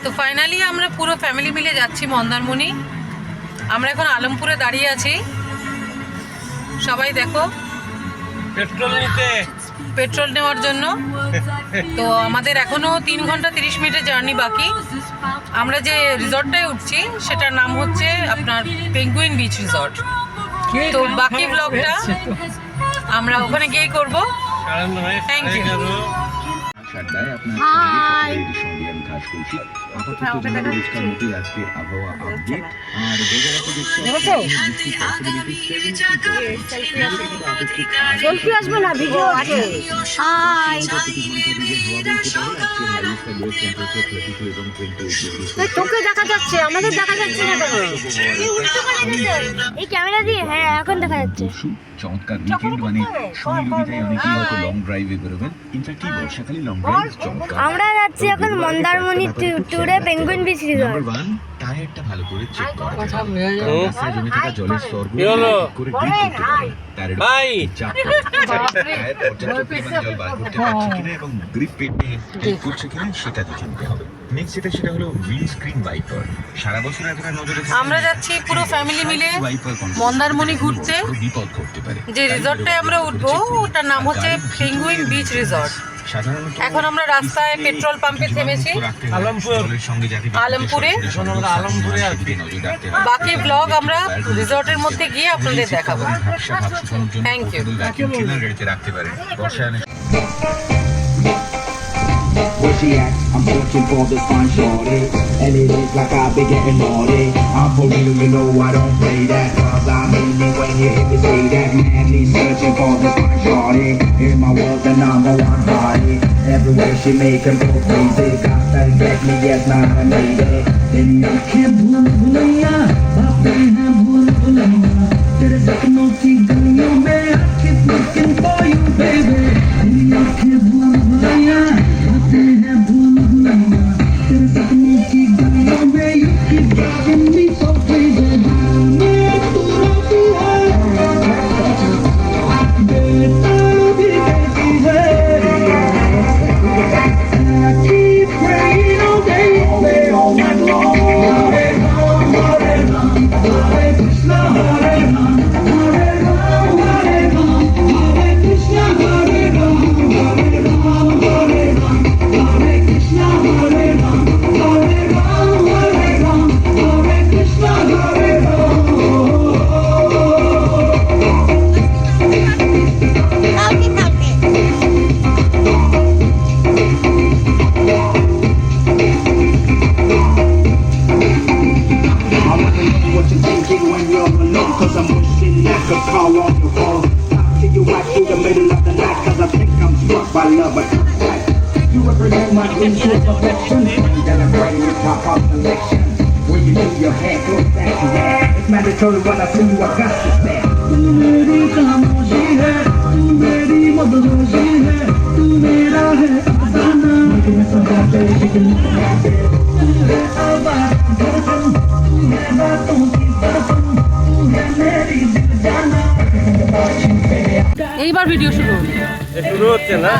তো ফাইনালি আমরা পুরো ফ্যামিলি মিলে যাচ্ছি মন্দারমণি। আমরা এখন আলমপুরে দাঁড়িয়ে আছি। সবাই দেখো পেট্রোল নেওয়ার জন্য। তো আমাদের এখনো 3 ঘন্টা 30 মিনিটের জার্নি বাকি। আমরা যে রিসর্টটায় উঠছি সেটার নাম হচ্ছে আপনার পেঙ্গুইন বিচ রিসর্ট। তো বাকি ব্লগটা আমরা ওখানে গিয়েই করবো। Thank you. তোকে দেখা যাচ্ছে, আমাদের দেখা যাচ্ছে না কেন? এই ক্যামেরা দিয়ে হ্যাঁ এখন দেখা যাচ্ছে। চমৎকার উইকেন্ড মানে শনির অনেকেই হয়তো লং ড্রাইভে বেরোবেন। ইনফ্যাক্ট এই বর্ষাকালে লং ড্রাইভ চমৎকার। আমরা যাচ্ছি এখন মন্দারমণি ট্যুরে পেঙ্গুইন বিচ রিসর্ট। টায়ারটা ভালো করে চেক করা রাস্তায় জমে থাকা জলের স্তরগুলো করে ডিপ করতে পারেন। টায়ারের পর্যাপ্ত পরিমাণ জল বার করতে পারছে কিনা এবং গ্রিপ পেতে হেল্প করছে কিনা সেটা দেখে নিতে হবে। নেক্সট সেটা হলো উইন্ডস্ক্রিন ওয়াইপার। সারা বছর এতটা নজরে আমরা যাচ্ছি পুরো ফ্যামিলি মিলে মন্দারমণি ঘুরতে। বিপদ ঘটতে পারে। যে রিসর্টটায় আমরা উঠবো ওটার নাম হচ্ছে পেঙ্গুইন বিচ রিসর্ট। এখন আমরা রাস্তায় পেট্রোল পাম্পে থেমেছি আলমপুরে। বাকি ব্লগ আমরা রিসর্টের মধ্যে গিয়ে আপনাদের দেখাবো। Thank you. Where she at? I'm searching for this fine shorty, and it is like I've been getting naughty. I'm for real, you know I don't play that, cause I mean it when you hear me say that. Madly searching for this fine shorty, in my world the number one body. Everywhere she make him go crazy, got that get me, yes, now I made it. Then you can't bhul bhulaiya, baatein hain bhul bhulaiya. Tere sapnon ki galiyon mein I keep looking for you, baby. Then you can't bhul bhulaiya. Mandatory when I feel you, I got to stand. तू मेरी खामोशी है, तू मेरी मदहोशी है, तू मेरा है अफसाना। मुझे में सजा दे लेकिन तू है आवाज़ धड़कन, तू है बातों की दर्पण, तू है मेरी दिल जाना। এইবার ভিডিও শুরু হচ্ছে না।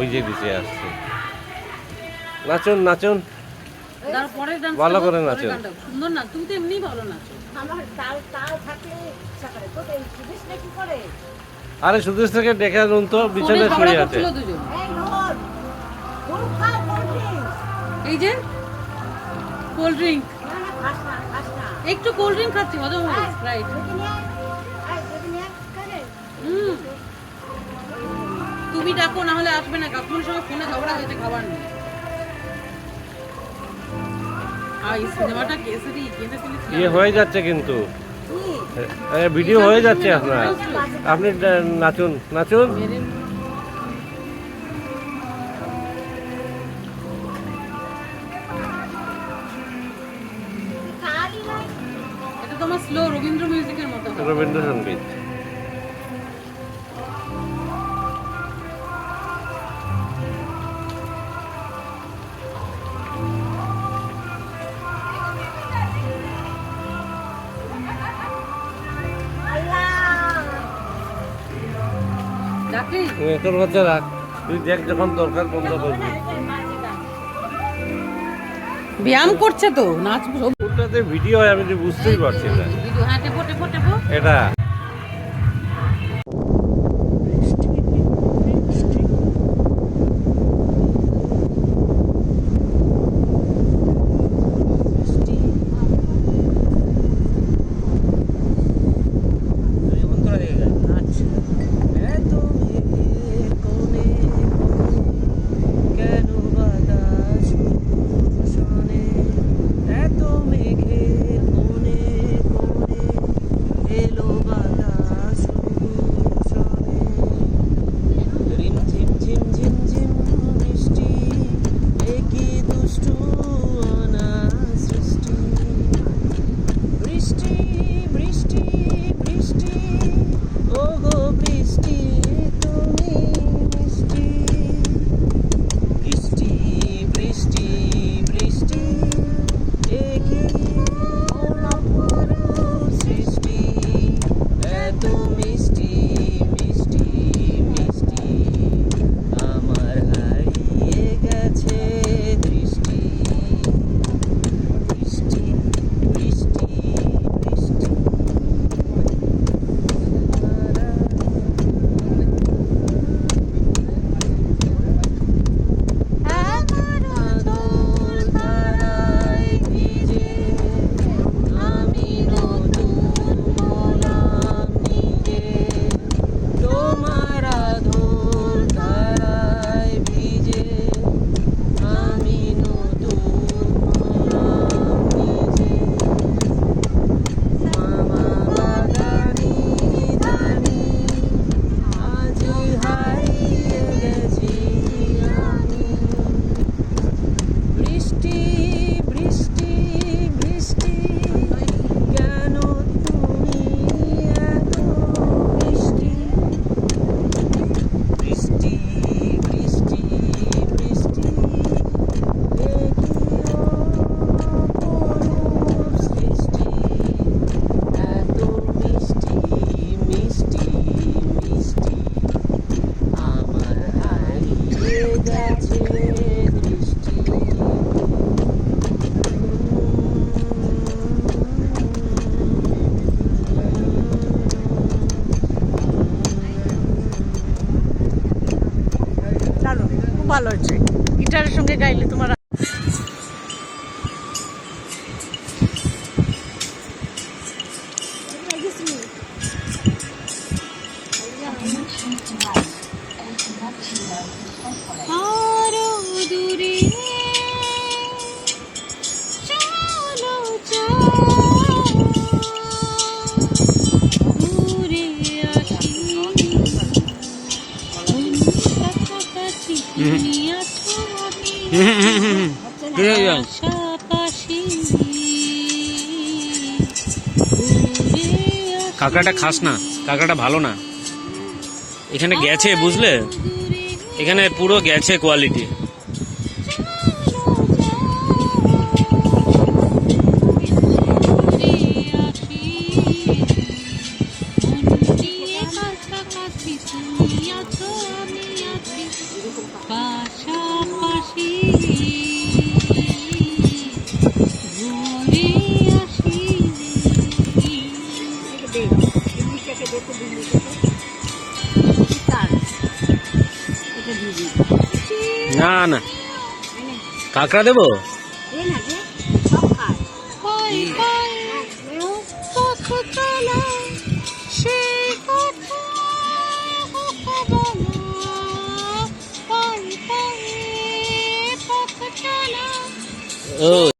ওই যে দিতে আসছে। নাচুন নাচুন, তারপরে ভালো করে নাচুন। সুন্দর না, তুমি তো এমনি ভালো নাচো। আরে সুদেশ থেকে ডেকে আনুন তো, বিছানায় শুয়ে আছে। দুজন এই যে কোল্ড ড্রিঙ্ক, একটু কোল্ড ড্রিঙ্ক খাচ্ছি, হজম হবে রাইট। তুমি ডাকো, না হলে আসবে না। কাকুর সঙ্গে ফোনে ঝগড়া হয়েছে, খাবার নেই। আর এই সিনেমাটা কেসেরই কিনে ফেলেছি। ইয়ে হয়ে যাচ্ছে কিন্তু, ভিডিও হয়ে যাচ্ছে আপনার। আপনি নাচুন নাচুন। এটা তোমার স্লো রবীন্দ্র মিউজিকের মতো হবে। রবীন্দ্রসঙ্গীত। ডাকলি তোর বাচ্চা রাখ, তুই দেখ যখন দরকার বন্ধ করবি। ব্যায়াম করছে তো, নাচ ওটাতে ভিডিও হয়, আমি তো বুঝতেই পারছি না। হ্যাঁ, টেপো টেপো টেপো। এটা ভালো হচ্ছে, গিটারের সঙ্গে গাইলে তোমার। কাঁকড়াটা খাস না, কাঁকড়াটা ভালো না। এখানে গেছে, বুঝলে, এখানে পুরো গেছে কোয়ালিটি। না না, কাঁকড়া দেবো? ও